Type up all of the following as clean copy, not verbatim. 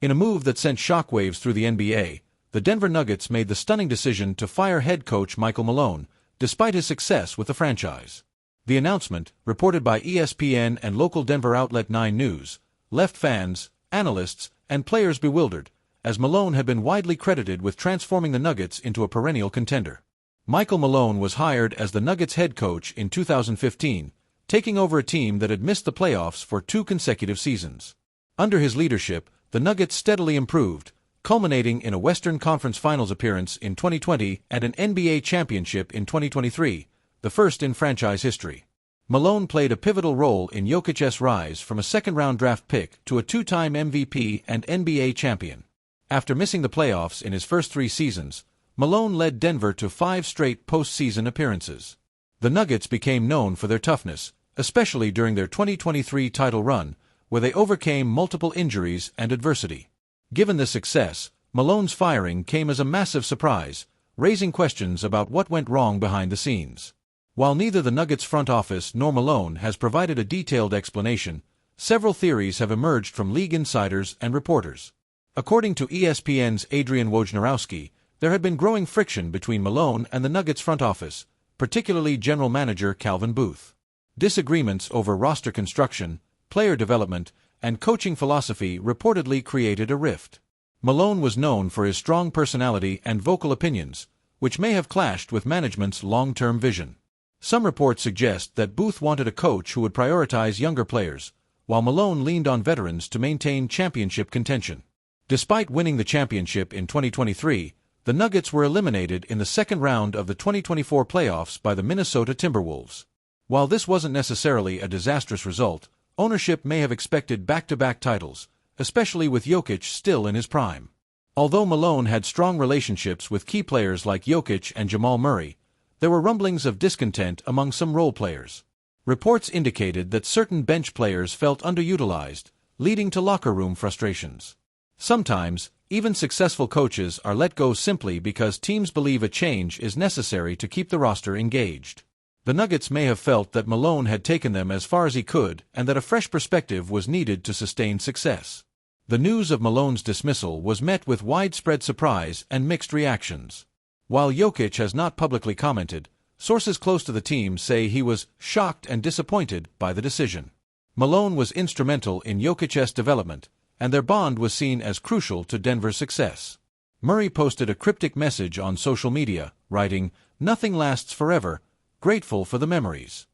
In a move that sent shockwaves through the NBA, the Denver Nuggets made the stunning decision to fire head coach Michael Malone, despite his success with the franchise. The announcement, reported by ESPN and local Denver outlet 9 News, left fans, analysts, and players bewildered, as Malone had been widely credited with transforming the Nuggets into a perennial contender. Michael Malone was hired as the Nuggets head coach in 2015, taking over a team that had missed the playoffs for 2 consecutive seasons. Under his leadership, the Nuggets steadily improved, culminating in a Western Conference Finals appearance in 2020 and an NBA championship in 2023, the first in franchise history. Malone played a pivotal role in Jokic's rise from a second-round draft pick to a 2-time MVP and NBA champion. After missing the playoffs in his first 3 seasons, Malone led Denver to 5 straight postseason appearances. The Nuggets became known for their toughness, especially during their 2023 title run, where they overcame multiple injuries and adversity. Given the success, Malone's firing came as a massive surprise, raising questions about what went wrong behind the scenes. While neither the Nuggets front office nor Malone has provided a detailed explanation, several theories have emerged from league insiders and reporters. According to ESPN's Adrian Wojnarowski, there had been growing friction between Malone and the Nuggets front office, particularly general manager Calvin Booth. Disagreements over roster construction, player development, and coaching philosophy reportedly created a rift. Malone was known for his strong personality and vocal opinions, which may have clashed with management's long-term vision. Some reports suggest that Booth wanted a coach who would prioritize younger players, while Malone leaned on veterans to maintain championship contention. Despite winning the championship in 2023, the Nuggets were eliminated in the second round of the 2024 playoffs by the Minnesota Timberwolves. While this wasn't necessarily a disastrous result, ownership may have expected back-to-back titles, especially with Jokic still in his prime. Although Malone had strong relationships with key players like Jokic and Jamal Murray, there were rumblings of discontent among some role players. Reports indicated that certain bench players felt underutilized, leading to locker room frustrations. Sometimes, even successful coaches are let go simply because teams believe a change is necessary to keep the roster engaged. The Nuggets may have felt that Malone had taken them as far as he could and that a fresh perspective was needed to sustain success. The news of Malone's dismissal was met with widespread surprise and mixed reactions. While Jokic has not publicly commented, sources close to the team say he was shocked and disappointed by the decision. Malone was instrumental in Jokic's development, and their bond was seen as crucial to Denver's success. Murray posted a cryptic message on social media, writing, "Nothing lasts forever, grateful for the memories."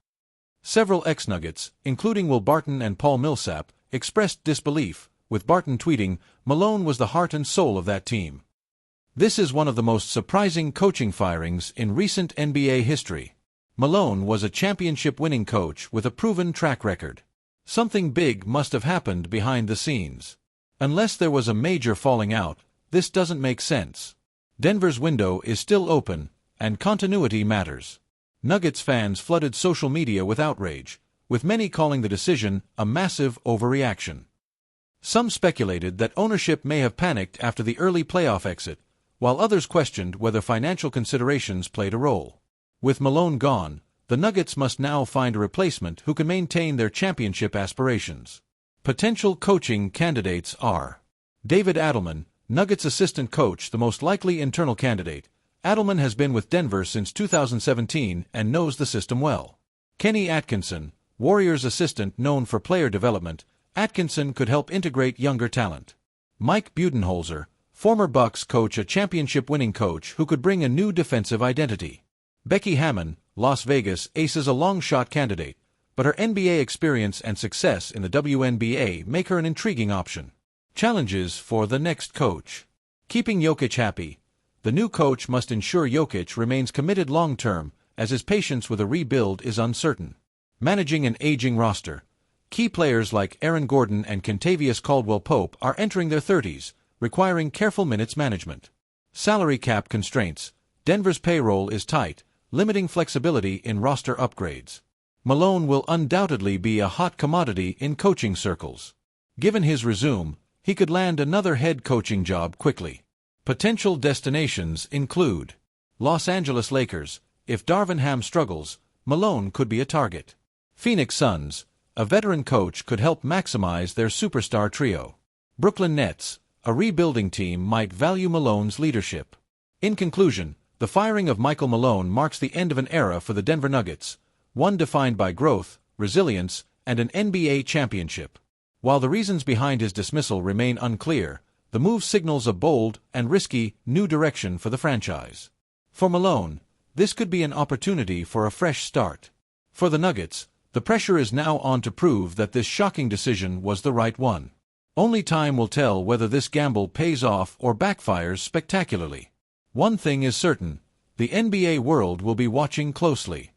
Several ex-Nuggets, including Will Barton and Paul Millsap, expressed disbelief, with Barton tweeting, "Malone was the heart and soul of that team." This is one of the most surprising coaching firings in recent NBA history. Malone was a championship-winning coach with a proven track record. Something big must have happened behind the scenes. Unless there was a major falling out, this doesn't make sense. Denver's window is still open, and continuity matters. Nuggets fans flooded social media with outrage, with many calling the decision a massive overreaction. Some speculated that ownership may have panicked after the early playoff exit, while others questioned whether financial considerations played a role. With Malone gone, the Nuggets must now find a replacement who can maintain their championship aspirations. Potential coaching candidates are David Adelman, Nuggets assistant coach, the most likely internal candidate. Adelman has been with Denver since 2017 and knows the system well. Kenny Atkinson, Warriors assistant known for player development. Atkinson could help integrate younger talent. Mike Budenholzer, former Bucks coach, a championship-winning coach who could bring a new defensive identity. Becky Hammon, Las Vegas Aces, a long-shot candidate, but her NBA experience and success in the WNBA make her an intriguing option. Challenges for the next coach. Keeping Jokic happy. The new coach must ensure Jokic remains committed long-term, as his patience with a rebuild is uncertain. Managing an aging roster. Key players like Aaron Gordon and Kentavious Caldwell-Pope are entering their 30s, requiring careful minutes management. Salary cap constraints. Denver's payroll is tight, limiting flexibility in roster upgrades. Malone will undoubtedly be a hot commodity in coaching circles. Given his resume, he could land another head coaching job quickly. Potential destinations include Los Angeles Lakers. If Darvin Ham struggles, Malone could be a target. Phoenix Suns. A veteran coach could help maximize their superstar trio. Brooklyn Nets. a rebuilding team might value Malone's leadership. In conclusion, the firing of Michael Malone marks the end of an era for the Denver Nuggets, one defined by growth, resilience, and an NBA championship. While the reasons behind his dismissal remain unclear, the move signals a bold and risky new direction for the franchise. For Malone, this could be an opportunity for a fresh start. For the Nuggets, the pressure is now on to prove that this shocking decision was the right one. Only time will tell whether this gamble pays off or backfires spectacularly. One thing is certain, the NBA world will be watching closely.